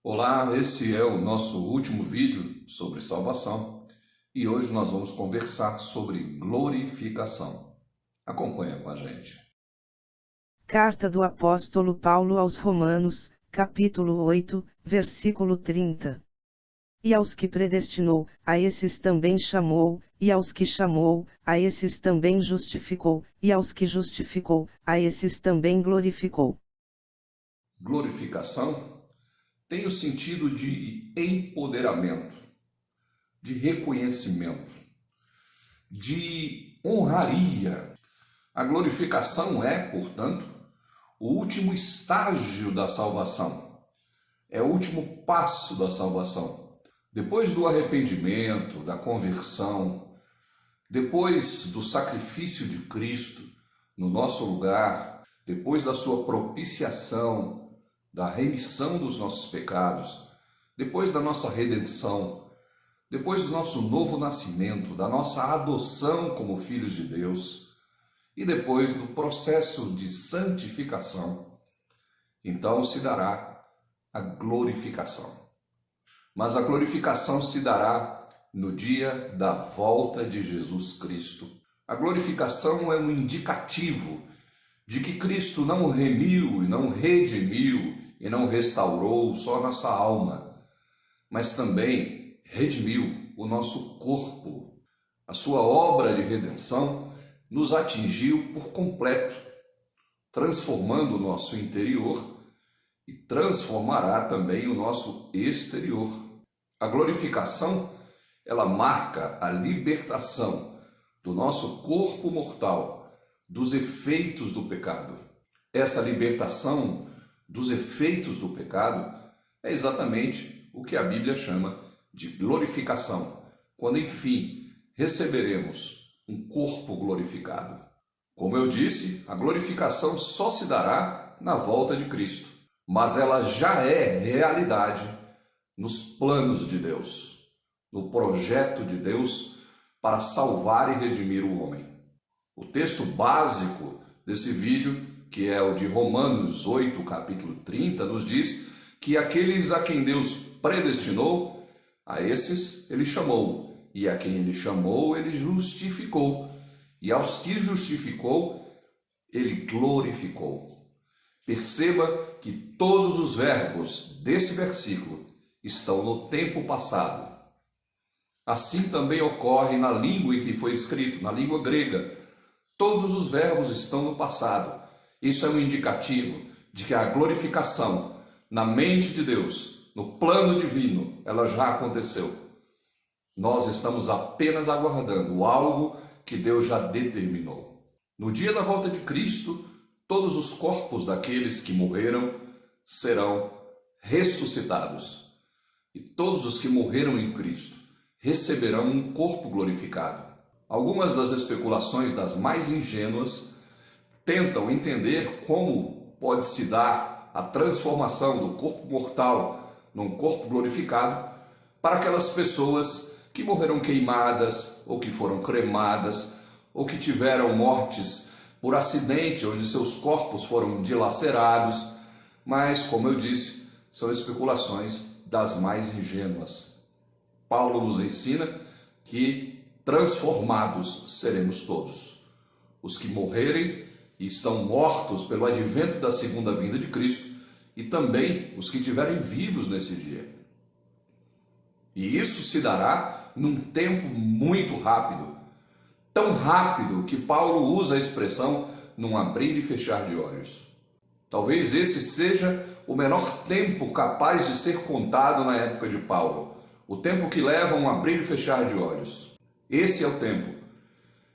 Olá, esse é o nosso último vídeo sobre salvação e hoje nós vamos conversar sobre glorificação. Acompanha com a gente. Carta do Apóstolo Paulo aos Romanos, capítulo 8, versículo 30. E aos que predestinou, a esses também chamou, e aos que chamou, a esses também justificou, e aos que justificou, a esses também glorificou. Glorificação tem o sentido de empoderamento, de reconhecimento, de honraria. A glorificação é, portanto, o último estágio da salvação, é o último passo da salvação. Depois do arrependimento, da conversão, depois do sacrifício de Cristo no nosso lugar, depois da sua propiciação, da remissão dos nossos pecados, depois da nossa redenção, depois do nosso novo nascimento, da nossa adoção como filhos de Deus e depois do processo de santificação, então se dará a glorificação. Mas a glorificação se dará no dia da volta de Jesus Cristo. A glorificação é um indicativo de que Cristo não remiu e não redimiu e não restaurou só nossa alma, mas também redimiu o nosso corpo. A sua obra de redenção nos atingiu por completo, transformando o nosso interior e transformará também o nosso exterior. A glorificação, ela marca a libertação do nosso corpo mortal dos efeitos do pecado. Essa libertação dos efeitos do pecado é exatamente o que a Bíblia chama de glorificação, quando enfim receberemos um corpo glorificado. Como eu disse, a glorificação só se dará na volta de Cristo, mas ela já é realidade nos planos de Deus, no projeto de Deus para salvar e redimir o homem. O texto básico desse vídeo, que é o de Romanos 8, capítulo 30, nos diz que aqueles a quem Deus predestinou, a esses ele chamou, e a quem ele chamou, ele justificou, e aos que justificou, ele glorificou. Perceba que todos os verbos desse versículo estão no tempo passado. Assim também ocorre na língua em que foi escrito, na língua grega. Todos os verbos estão no passado. Isso é um indicativo de que a glorificação na mente de Deus, no plano divino, ela já aconteceu. Nós estamos apenas aguardando algo que Deus já determinou. No dia da volta de Cristo, todos os corpos daqueles que morreram serão ressuscitados. E todos os que morreram em Cristo receberão um corpo glorificado. Algumas das especulações das mais ingênuas tentam entender como pode se dar a transformação do corpo mortal num corpo glorificado para aquelas pessoas que morreram queimadas, ou que foram cremadas, ou que tiveram mortes por acidente, onde seus corpos foram dilacerados. Mas, como eu disse, são especulações das mais ingênuas. Paulo nos ensina que transformados seremos todos. Os que morrerem e estão mortos pelo advento da segunda vinda de Cristo, e também os que estiverem vivos nesse dia. E isso se dará num tempo muito rápido. Tão rápido que Paulo usa a expressão num abrir e fechar de olhos. Talvez esse seja o menor tempo capaz de ser contado na época de Paulo. O tempo que leva um abrir e fechar de olhos. Esse é o tempo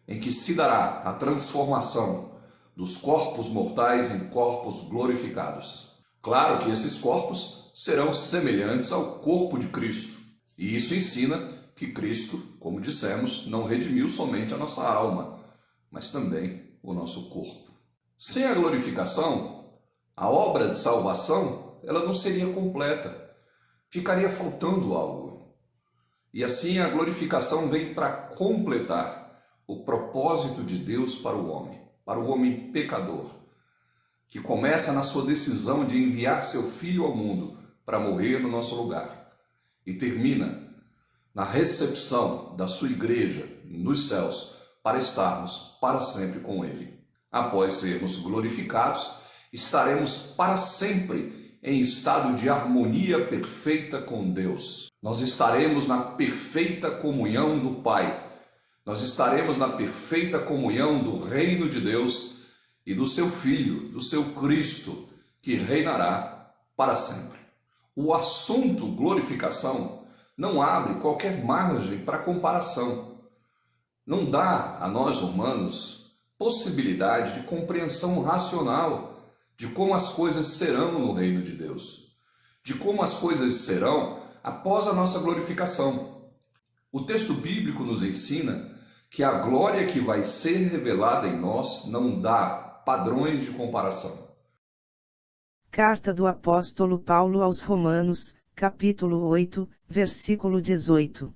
em que se dará a transformação dos corpos mortais em corpos glorificados. Claro que esses corpos serão semelhantes ao corpo de Cristo. E isso ensina que Cristo, como dissemos, não redimiu somente a nossa alma, mas também o nosso corpo. Sem a glorificação, a obra de salvação, ela não seria completa. Ficaria faltando algo. E assim a glorificação vem para completar o propósito de Deus para o homem pecador, que começa na sua decisão de enviar seu Filho ao mundo para morrer no nosso lugar. E termina na recepção da sua igreja nos céus para estarmos para sempre com Ele. Após sermos glorificados, estaremos para sempre em estado de harmonia perfeita com Deus. Nós estaremos na perfeita comunhão do Pai. Nós estaremos na perfeita comunhão do reino de Deus e do seu Filho, do seu Cristo, que reinará para sempre. O assunto glorificação não abre qualquer margem para comparação. Não dá a nós humanos possibilidade de compreensão racional de como as coisas serão no reino de Deus, de como as coisas serão após a nossa glorificação. O texto bíblico nos ensina que a glória que vai ser revelada em nós não dá padrões de comparação. Carta do apóstolo Paulo aos Romanos, capítulo 8, versículo 18.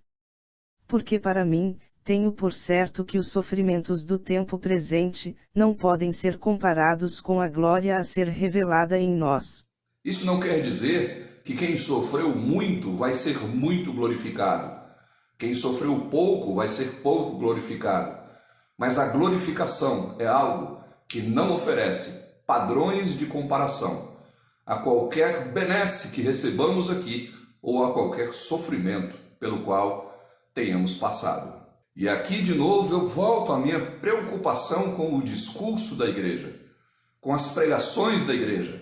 Porque para mim, tenho por certo que os sofrimentos do tempo presente não podem ser comparados com a glória a ser revelada em nós. Isso não quer dizer que quem sofreu muito vai ser muito glorificado. Quem sofreu pouco vai ser pouco glorificado. Mas a glorificação é algo que não oferece padrões de comparação a qualquer benesse que recebamos aqui ou a qualquer sofrimento pelo qual tenhamos passado. E aqui de novo eu volto à minha preocupação com o discurso da igreja, com as pregações da igreja,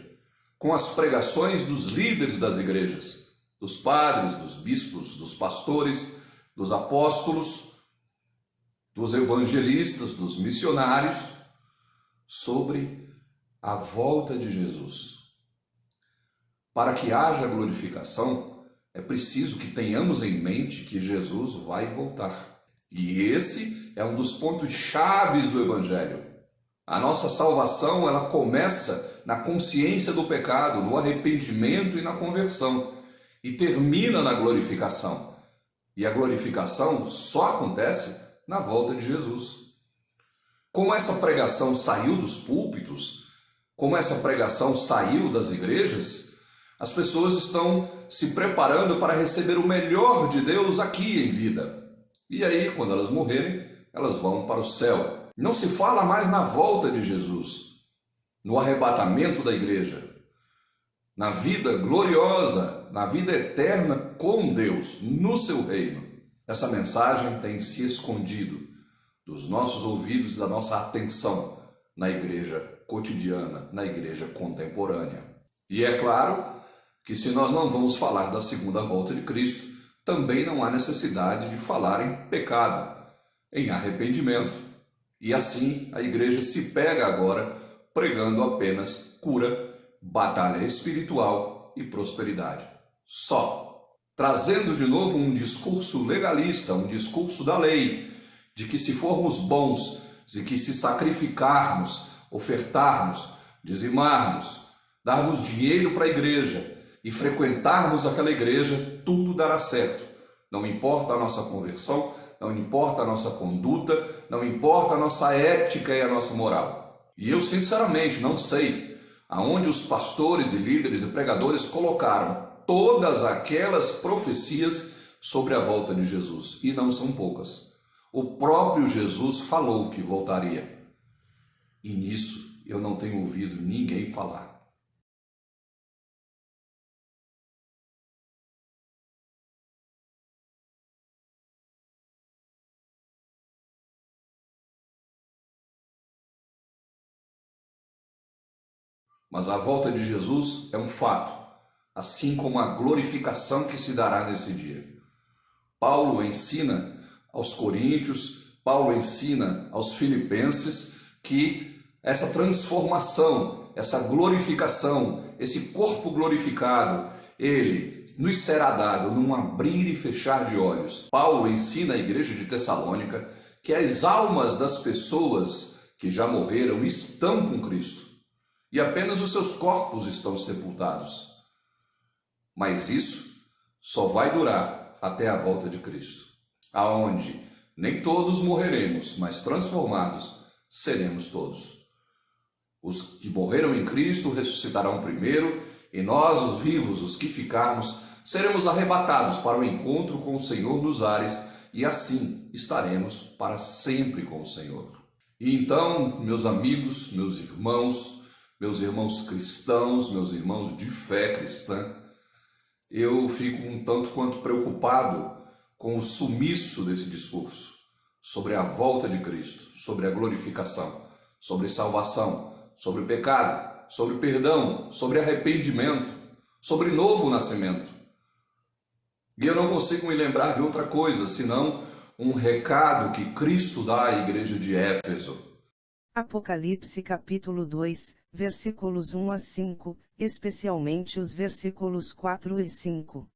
com as pregações dos líderes das igrejas, dos padres, dos bispos, dos pastores, dos apóstolos, dos evangelistas, dos missionários, sobre a volta de Jesus. Para que haja glorificação, é preciso que tenhamos em mente que Jesus vai voltar. E esse é um dos pontos chaves do Evangelho. A nossa salvação, ela começa na consciência do pecado, no arrependimento e na conversão, e termina na glorificação. E a glorificação só acontece na volta de Jesus. Como essa pregação saiu dos púlpitos, como essa pregação saiu das igrejas, as pessoas estão se preparando para receber o melhor de Deus aqui em vida. E aí, quando elas morrerem, elas vão para o céu. Não se fala mais na volta de Jesus, no arrebatamento da igreja, na vida gloriosa, na vida eterna com Deus, no seu reino. Essa mensagem tem se escondido dos nossos ouvidos e da nossa atenção na igreja cotidiana, na igreja contemporânea. E é claro que se nós não vamos falar da segunda volta de Cristo, também não há necessidade de falar em pecado, em arrependimento. E assim a igreja se pega agora pregando apenas cura, batalha espiritual e prosperidade. Só. Trazendo de novo um discurso legalista, um discurso da lei, de que se formos bons, de que se sacrificarmos, ofertarmos, dizimarmos, darmos dinheiro para a igreja e frequentarmos aquela igreja, tudo dará certo. Não importa a nossa conversão, não importa a nossa conduta, não importa a nossa ética e a nossa moral. E eu sinceramente não sei aonde os pastores e líderes e pregadores colocaram todas aquelas profecias sobre a volta de Jesus, e não são poucas. O próprio Jesus falou que voltaria. E nisso eu não tenho ouvido ninguém falar. Mas a volta de Jesus é um fato, assim como a glorificação que se dará nesse dia. Paulo ensina aos coríntios, Paulo ensina aos filipenses que essa transformação, essa glorificação, esse corpo glorificado, ele nos será dado num abrir e fechar de olhos. Paulo ensina à igreja de Tessalônica que as almas das pessoas que já morreram estão com Cristo. E apenas os seus corpos estão sepultados. Mas isso só vai durar até a volta de Cristo, aonde nem todos morreremos, mas transformados seremos todos. Os que morreram em Cristo ressuscitarão primeiro, E nós, os vivos, os que ficarmos, seremos arrebatados para o encontro com o Senhor nos ares, e assim estaremos para sempre com o Senhor. E então, meus amigos, meus irmãos cristãos, meus irmãos de fé cristã, eu fico um tanto quanto preocupado com o sumiço desse discurso sobre a volta de Cristo, sobre a glorificação, sobre salvação, sobre pecado, sobre perdão, sobre arrependimento, sobre novo nascimento. E eu não consigo me lembrar de outra coisa, senão um recado que Cristo dá à igreja de Éfeso. Apocalipse capítulo 2, versículos 1 a 5, especialmente os versículos 4 e 5.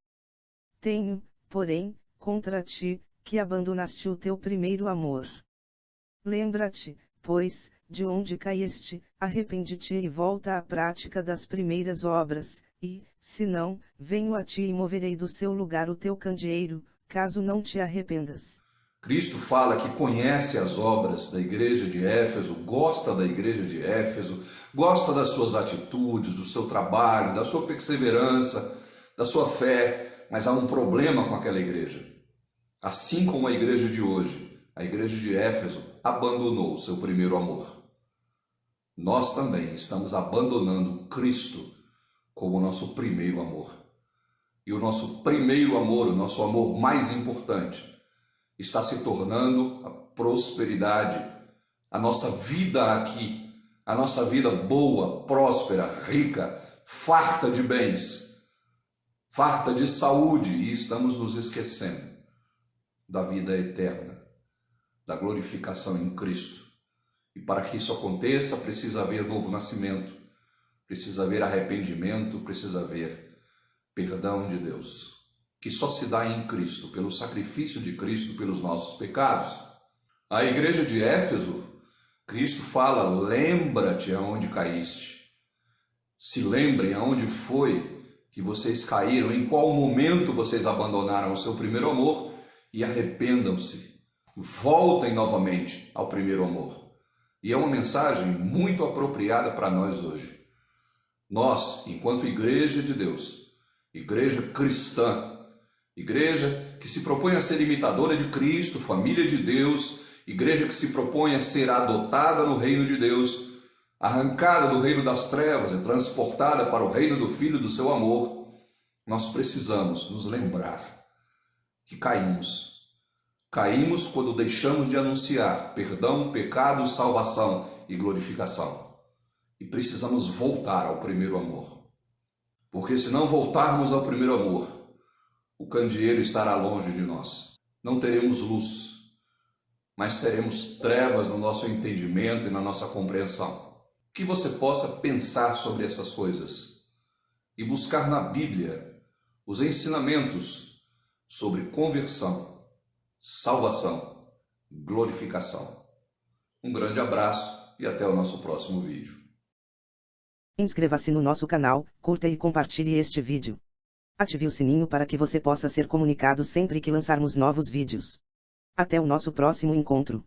Tenho, porém, contra ti, que abandonaste o teu primeiro amor. Lembra-te, pois, de onde caíste, arrepende-te e volta à prática das primeiras obras, e, se não, venho a ti e moverei do seu lugar o teu candeeiro, caso não te arrependas. Cristo fala que conhece as obras da igreja de Éfeso, gosta da igreja de Éfeso, gosta das suas atitudes, do seu trabalho, da sua perseverança, da sua fé, mas há um problema com aquela igreja. Assim como a igreja de hoje, a igreja de Éfeso abandonou o seu primeiro amor. Nós também estamos abandonando Cristo como o nosso primeiro amor. E o nosso primeiro amor, o nosso amor mais importante, está se tornando a prosperidade, a nossa vida aqui, a nossa vida boa, próspera, rica, farta de bens, farta de saúde, e estamos nos esquecendo da vida eterna, da glorificação em Cristo. E para que isso aconteça, precisa haver novo nascimento, precisa haver arrependimento, precisa haver perdão de Deus, que só se dá em Cristo, pelo sacrifício de Cristo pelos nossos pecados. A igreja de Éfeso, Cristo fala, lembra-te aonde caíste. Se lembrem aonde foi que vocês caíram, em qual momento vocês abandonaram o seu primeiro amor, e arrependam-se, voltem novamente ao primeiro amor. E é uma mensagem muito apropriada para nós hoje. Nós, enquanto igreja de Deus, igreja cristã, igreja que se propõe a ser imitadora de Cristo, família de Deus, igreja que se propõe a ser adotada no reino de Deus, arrancada do reino das trevas e transportada para o reino do Filho do seu amor, nós precisamos nos lembrar que caímos. Caímos quando deixamos de anunciar perdão, pecado, salvação e glorificação. E precisamos voltar ao primeiro amor. Porque se não voltarmos ao primeiro amor, o candeeiro estará longe de nós. Não teremos luz, mas teremos trevas no nosso entendimento e na nossa compreensão. Que você possa pensar sobre essas coisas e buscar na Bíblia os ensinamentos sobre conversão, salvação, glorificação. Um grande abraço e até o nosso próximo vídeo. Inscreva-se no nosso canal, curta e compartilhe este vídeo. Ative o sininho para que você possa ser comunicado sempre que lançarmos novos vídeos. Até o nosso próximo encontro.